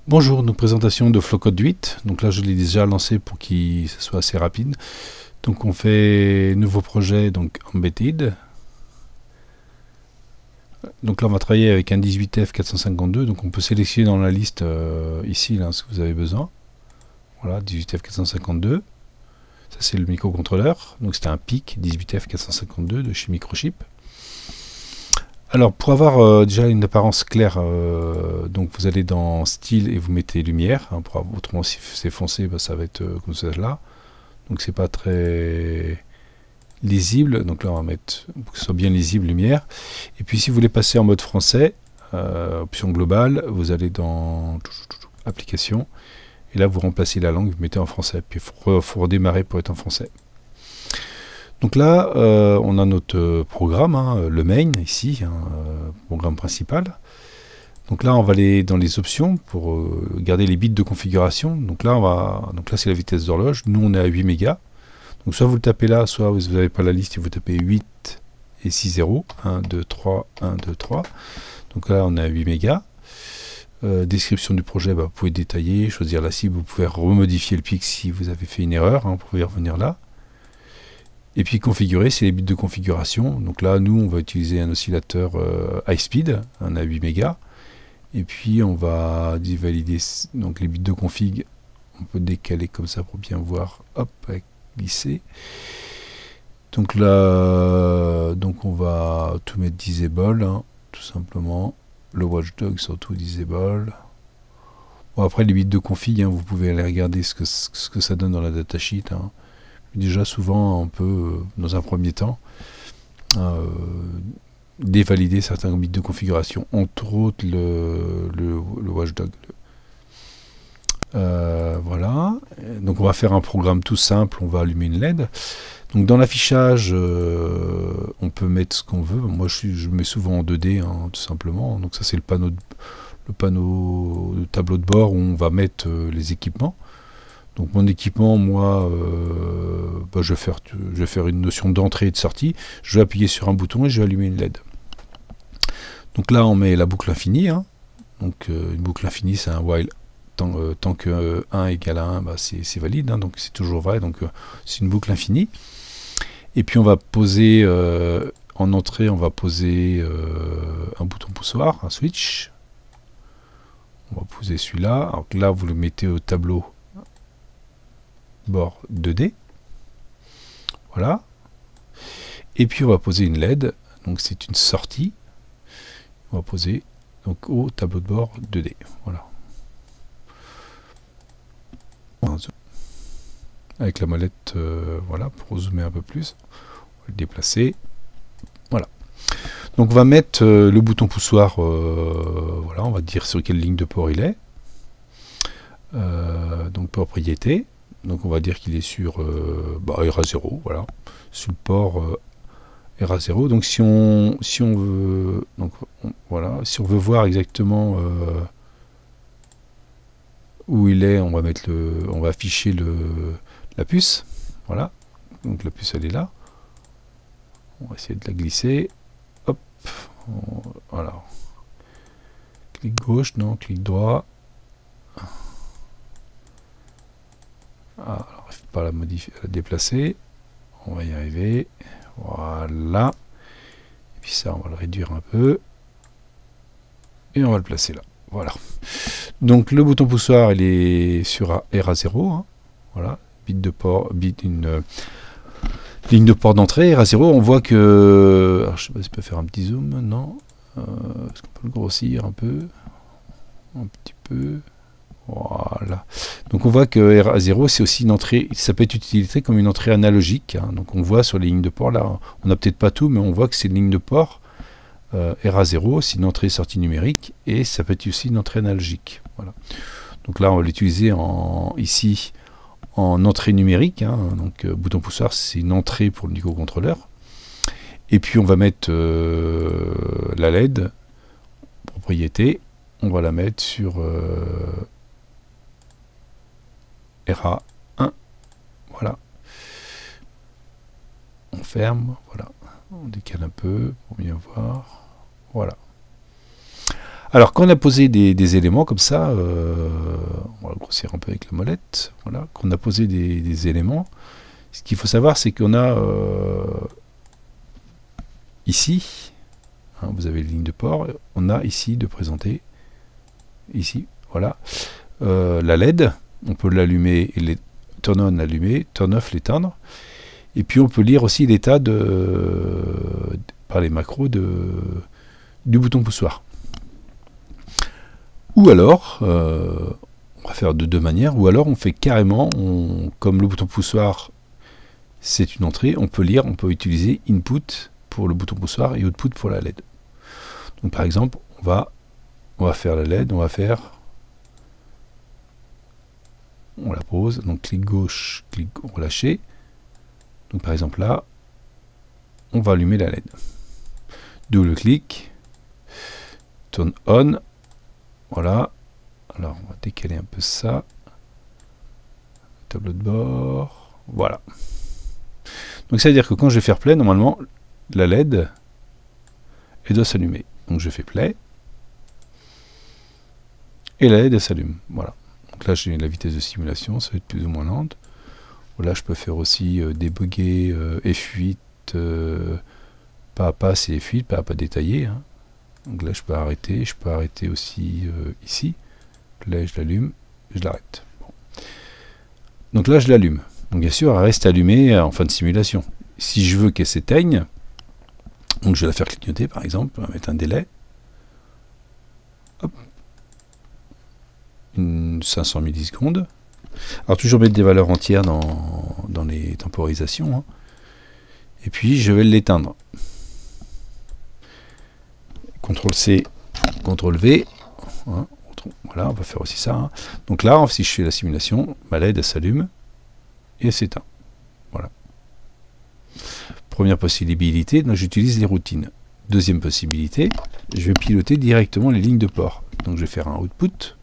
Bonjour, donc présentation de Flowcode 8. Donc là, je l'ai déjà lancé pour qu'il soit assez rapide. Donc on fait nouveau projet, donc Embedded. Donc là, on va travailler avec un 18F452. Donc on peut sélectionner dans la liste ici là, ce que vous avez besoin. Voilà, 18F452. Ça, c'est le microcontrôleur. Donc c'était un PIC 18F452 de chez Microchip. Alors pour avoir déjà une apparence claire, donc vous allez dans style et vous mettez lumière, hein, autrement si c'est foncé, bah, ça va être comme ça là, donc c'est pas très lisible, donc là on va mettre pour que ce soit bien lisible lumière. Et puis si vous voulez passer en mode français, option globale, vous allez dans application et là vous remplacez la langue, vous mettez en français, puis il faut redémarrer pour être en français. Donc là, on a notre programme, hein, le main ici, hein, programme principal. Donc là, on va aller dans les options pour garder les bits de configuration. Donc là, c'est la vitesse d'horloge. Nous, on est à 8 mégas. Donc soit vous le tapez là, soit vous n'avez pas la liste et vous tapez 8 et 6 0. 1, 2, 3, 1, 2, 3. Donc là, on est à 8 mégas. Description du projet, bah, vous pouvez détailler, choisir la cible. Vous pouvez remodifier le PIC si vous avez fait une erreur. Hein, vous pouvez y revenir là. Et puis configurer, c'est les bits de configuration. Donc là, nous, on va utiliser un oscillateur high speed, on a 8 mégas. Et puis on va valider donc les bits de config. On peut décaler comme ça pour bien voir. Hop, avec glisser. Donc là, donc on va tout mettre disable, hein, tout simplement. Le watchdog surtout disable. Bon, après les bits de config, hein, vous pouvez aller regarder ce que ça donne dans la datasheet. Hein. Déjà souvent on peut dans un premier temps dévalider certains bits de configuration, entre autres le watchdog. Voilà, donc on va faire un programme tout simple, on va allumer une LED. Donc dans l'affichage on peut mettre ce qu'on veut. Moi je mets souvent en 2D, hein, tout simplement. Donc ça c'est le panneau de tableau de bord où on va mettre les équipements. Donc mon équipement, moi, bah, je vais faire une notion d'entrée et de sortie. Je vais appuyer sur un bouton et je vais allumer une LED. Donc là, on met la boucle infinie. Hein. Donc une boucle infinie, c'est un while. Tant que 1 égale à 1, bah, c'est valide. Hein, donc c'est toujours vrai. Donc c'est une boucle infinie. Et puis on va poser, en entrée, on va poser un bouton poussoir, un switch. On va poser celui-là. Alors là, vous le mettez au tableau bord 2D. Voilà. Et puis on va poser une LED. Donc c'est une sortie. On va poser donc au tableau de bord 2D. Voilà. Avec la molette, voilà, pour zoomer un peu plus. On va le déplacer. Voilà. Donc on va mettre le bouton poussoir. Voilà, on va dire sur quelle ligne de port il est. Donc propriété. Donc on va dire qu'il est sur RA0, voilà, sur le port RA0. Donc si on veut, donc voilà, si on veut voir exactement où il est, on va afficher la puce, voilà. Donc la puce elle est là. On va essayer de la glisser. Hop, voilà. Clic gauche, non, clic droit. Alors, il ne faut pas la modifier, la déplacer. On va y arriver. Voilà. Et puis ça, on va le réduire un peu. Et on va le placer là. Voilà. Donc le bouton poussoir, il est sur RA0. Hein. Voilà. Bit de port, une ligne de port d'entrée. RA0, on voit que. Alors, je sais pas si je peux faire un petit zoom. Non. Est-ce qu'on peut le grossir un peu? Un petit peu. Voilà. Donc on voit que RA0 c'est aussi une entrée, ça peut être utilisé comme une entrée analogique. Hein. Donc on voit sur les lignes de port là, on n'a peut-être pas tout, mais on voit que c'est une ligne de port RA0, c'est une entrée sortie numérique et ça peut être aussi une entrée analogique. Voilà. Donc là on va l'utiliser ici en entrée numérique. Hein. Donc bouton poussoir c'est une entrée pour le microcontrôleur. Et puis on va mettre la LED propriété. On va la mettre sur RA1, voilà. On ferme, voilà. On décale un peu pour bien voir. Voilà. Alors, quand on a posé des éléments comme ça, on va le grossir un peu avec la molette, voilà, quand on a posé des éléments, ce qu'il faut savoir, c'est qu'on a ici, hein, vous avez les lignes de port, on a ici de présenter, ici, voilà, la LED, on peut l'allumer, et les turn on l'allumer, turn off l'éteindre, et puis on peut lire aussi l'état par les macros du bouton poussoir. Ou alors, on va faire de deux manières, ou alors on fait carrément, comme le bouton poussoir c'est une entrée, on peut lire, on peut utiliser input pour le bouton poussoir et output pour la LED. Donc par exemple, on va faire la LED, on la pose, donc clic gauche, clic relâché. Donc par exemple là, on va allumer la LED. Double clic, turn on, voilà. Alors on va décaler un peu ça. Tableau de bord, voilà. Donc ça veut dire que quand je vais faire play, normalement, la LED, elle doit s'allumer. Donc je fais play, et la LED s'allume. Voilà. Donc là j'ai la vitesse de simulation, ça va être plus ou moins lente. Là je peux faire aussi débugger F8, pas à pas c'est F8, pas à pas détaillé. Hein. Donc là je peux arrêter aussi ici. Là je l'allume, je l'arrête. Bon. Donc là je l'allume. Donc bien sûr, elle reste allumée en fin de simulation. Si je veux qu'elle s'éteigne, donc je vais la faire clignoter par exemple, on va mettre un délai. Hop. 500 millisecondes. Alors toujours mettre des valeurs entières dans les temporisations. Hein. Et puis je vais l'éteindre. CTRL-C, CTRL-V. Hein. Voilà, on va faire aussi ça. Hein. Donc là, si je fais la simulation, ma LED elle s'allume. Et elle s'éteint. Voilà. Première possibilité, donc j'utilise les routines. Deuxième possibilité, je vais piloter directement les lignes de port. Donc je vais faire un output.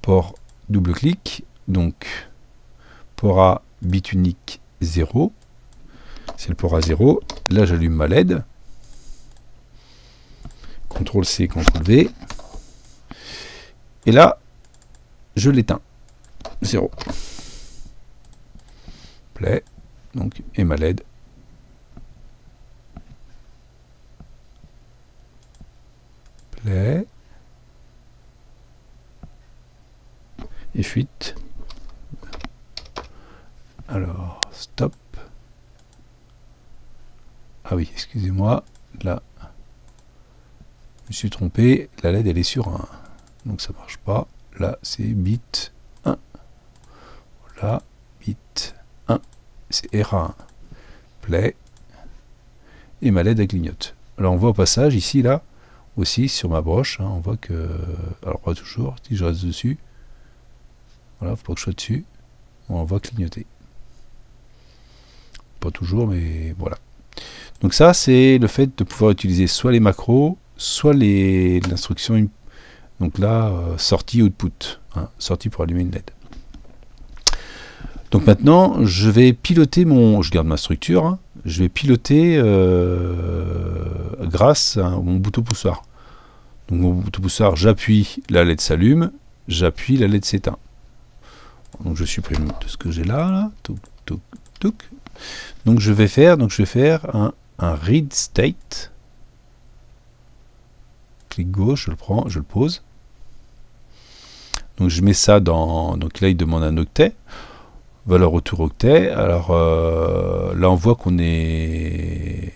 Port double clic. Donc port A bit unique 0. C'est le port A0. Là j'allume ma LED. CTRL-C, CTRL-V. Et là, je l'éteins. 0. Play, donc, et ma LED. Play. Et fuite. Alors, stop. Ah oui, excusez-moi, là, je me suis trompé, la LED elle est sur 1. Donc ça marche pas. Là, c'est bit 1. Là, bit 1, c'est RA1. Play. Et ma LED elle clignote. Alors on voit au passage, ici, là, aussi, sur ma broche, hein, on voit que... Alors pas toujours, si je reste dessus. Voilà, il faut pas que je sois dessus. On voit clignoter. Pas toujours, mais voilà. Donc ça, c'est le fait de pouvoir utiliser soit les macros, soit l'instruction... Donc là, sortie output. Hein, sortie pour allumer une LED. Donc maintenant, je vais piloter je garde ma structure, hein, je vais piloter grâce à mon bouton poussoir. Donc mon bouton poussoir, j'appuie, la LED s'allume, j'appuie, la LED s'éteint. Donc je supprime tout ce que j'ai là, touc, touc, touc. Donc je vais faire un read state. Clic gauche, je le prends, je le pose. Donc je mets ça dans... Donc là, il demande un octet. Valeur retour octet. Alors là, on voit qu'on est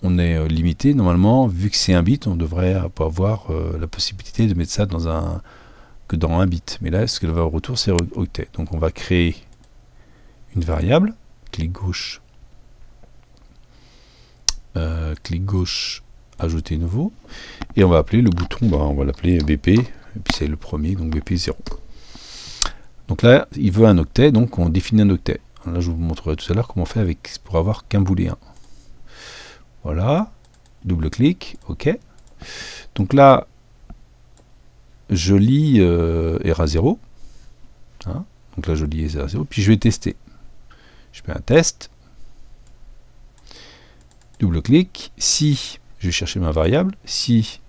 limité. Normalement, vu que c'est un bit, on devrait pas avoir la possibilité de mettre ça dans un bit. Mais là, ce que la valeur retour, c'est octet. Donc on va créer une variable. Clic gauche. Ajouter nouveau. Et on va appeler le bouton, on va l'appeler BP. Et puis c'est le premier, donc BP 0. Donc là, il veut un octet, donc on définit un octet. Là, je vous montrerai tout à l'heure comment on fait pour avoir qu'un booléen. Voilà. Double clic, OK. Donc là, je lis ERA0. Hein, donc là, je lis ERA0. Puis je vais tester. Je fais un test. Double clic. Si je vais chercher ma variable. Si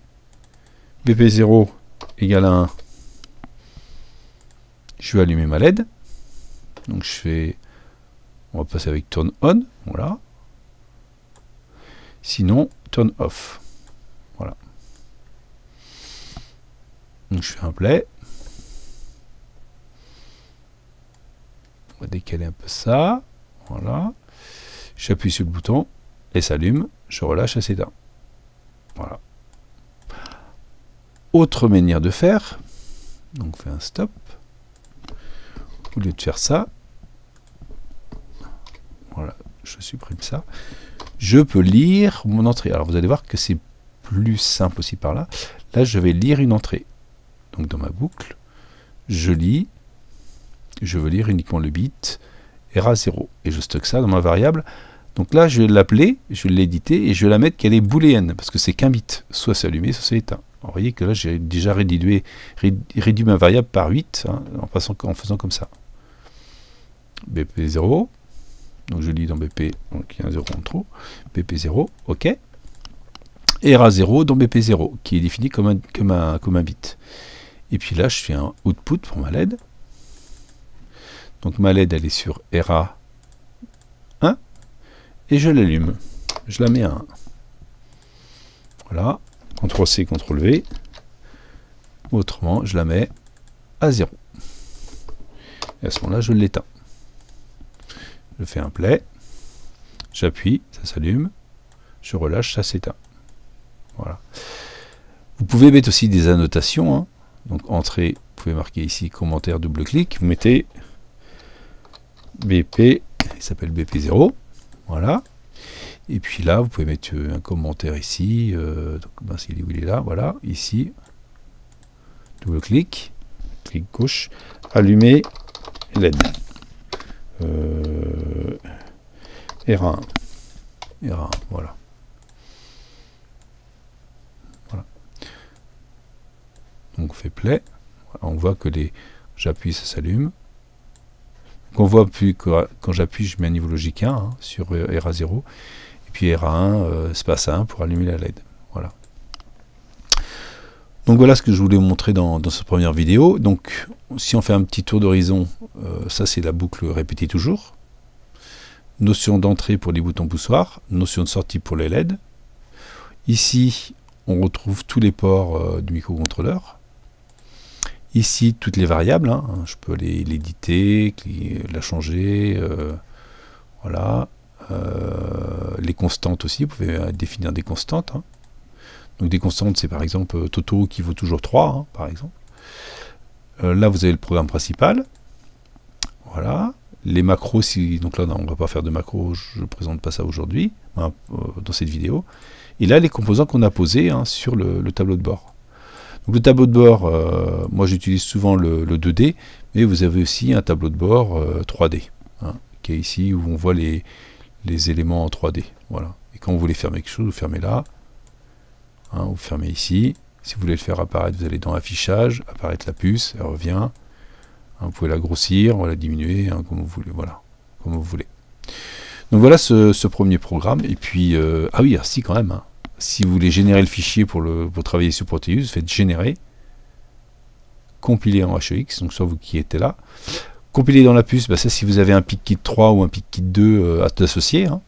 BP0 égale à 1, je vais allumer ma LED. Donc je fais, on va passer avec turn on, voilà. Sinon, turn off. Voilà. Donc je fais un play. On va décaler un peu ça. Voilà. J'appuie sur le bouton et s'allume. Je relâche et s'éteint. Voilà. Autre manière de faire. Donc on fait un stop. Au lieu de faire ça, voilà, je supprime ça. Je peux lire mon entrée. Alors vous allez voir que c'est plus simple aussi par là. Là, je vais lire une entrée. Donc dans ma boucle, je lis. Je veux lire uniquement le bit ERA0 et je stocke ça dans ma variable. Donc là, je vais l'appeler, je vais l'éditer et je vais la mettre qu'elle est booléenne parce que c'est qu'un bit, soit c'est allumé, soit c'est éteint. Alors, vous voyez que là, j'ai déjà réduit ma variable par 8 hein, en faisant comme ça. BP0, donc je lis dans BP, donc il y a un 0 en trop, BP0, ok. Et ERA0 dans BP0, qui est défini comme un bit. Et puis là, je fais un output pour ma LED. Donc ma LED, elle est sur ERA 1, et je l'allume. Je la mets à 1. Voilà, CTRL-C, CTRL-V. Autrement, je la mets à 0. Et à ce moment-là, je l'éteins. Je fais un play, j'appuie, ça s'allume, je relâche, ça s'éteint. Voilà. Vous pouvez mettre aussi des annotations. Hein. Donc entrée, vous pouvez marquer ici commentaire, double-clic, vous mettez BP, il s'appelle BP0, voilà. Et puis là, vous pouvez mettre un commentaire ici, donc ben, il est là, voilà, ici, double-clic, clic gauche, allumer LED. ERA1, voilà. Voilà. Donc on fait play, voilà, on voit que j'appuie, ça s'allume. Donc on voit plus que quand j'appuie, je mets un niveau logique 1 hein, sur ERA0, et puis ERA1 se passe à 1 pour allumer la LED. Voilà. Donc voilà ce que je voulais vous montrer dans cette première vidéo. Donc si on fait un petit tour d'horizon, ça c'est la boucle répétée toujours. Notion d'entrée pour les boutons poussoirs, notion de sortie pour les LED. Ici, on retrouve tous les ports du microcontrôleur. Ici, toutes les variables, hein, je peux l'éditer, la changer, voilà. Les constantes aussi, vous pouvez définir des constantes. Hein. Donc des constantes, c'est par exemple Toto qui vaut toujours 3, hein, par exemple. Là, vous avez le programme principal. Voilà. Les macros, donc là, on ne va pas faire de macros, je ne présente pas ça aujourd'hui, hein, dans cette vidéo. Et là, les composants qu'on a posés hein, sur le tableau de bord. Donc le tableau de bord, moi j'utilise souvent le 2D, mais vous avez aussi un tableau de bord 3D, hein, qui est ici, où on voit les éléments en 3D. Voilà. Et quand vous voulez fermer quelque chose, vous fermez là, hein, vous fermez ici. Si vous voulez le faire apparaître, vous allez dans Affichage, apparaître la puce, elle revient. Vous pouvez la grossir, la diminuer, hein, comme vous voulez, voilà, comme vous voulez. Donc voilà ce premier programme. Et puis, ah oui, si quand même, hein, si vous voulez générer le fichier pour travailler sur Proteus, faites générer, compiler en HEX, donc soit vous qui étiez là, compiler dans la puce, bah ça si vous avez un PIC-Kit 3 ou un PIC-Kit 2 associé, hein.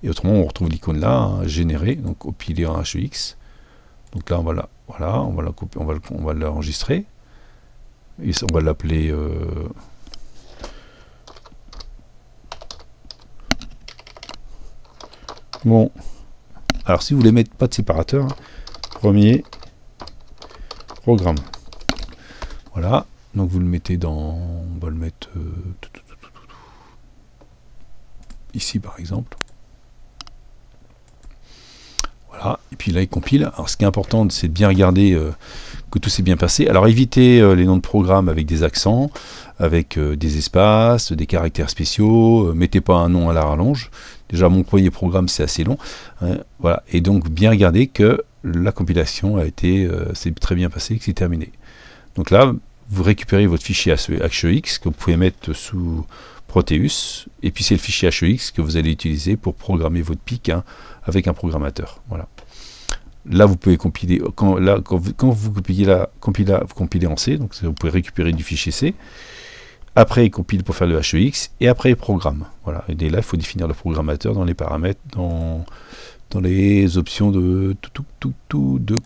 Et autrement on retrouve l'icône là, hein, générer, donc compiler en HEX. Donc là on va la copier, on va l'enregistrer. Et on va l'appeler bon. Alors si vous voulez mettre pas de séparateur, hein, premier programme. Voilà. Donc vous le mettez dans, on va le mettre ici par exemple. Voilà. Et puis là il compile. Alors ce qui est important, c'est de bien regarder que tout s'est bien passé. Alors évitez les noms de programmes avec des accents, avec des espaces, des caractères spéciaux. Mettez pas un nom à la rallonge. Déjà mon premier programme c'est assez long. Hein, voilà. Et donc bien regarder que la compilation a été, c'est très bien passé, que c'est terminé. Donc là, vous récupérez votre fichier HEX que vous pouvez mettre sous Proteus, et puis c'est le fichier HEX que vous allez utiliser pour programmer votre PIC avec un programmateur. Voilà. Là, vous pouvez compiler, quand vous compilez en C, donc vous pouvez récupérer du fichier C. Après, il compile pour faire le HEX, et après, il programme. Voilà. Et là, il faut définir le programmateur dans les paramètres, dans les options de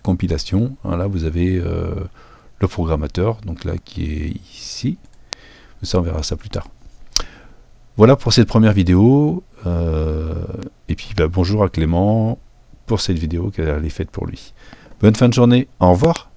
compilation. Là, vous avez le programmateur, donc là, qui est ici. Ça, on verra ça plus tard. Voilà pour cette première vidéo. Et puis, bonjour à Clément pour cette vidéo qu'elle est faite pour lui. Bonne fin de journée. Au revoir.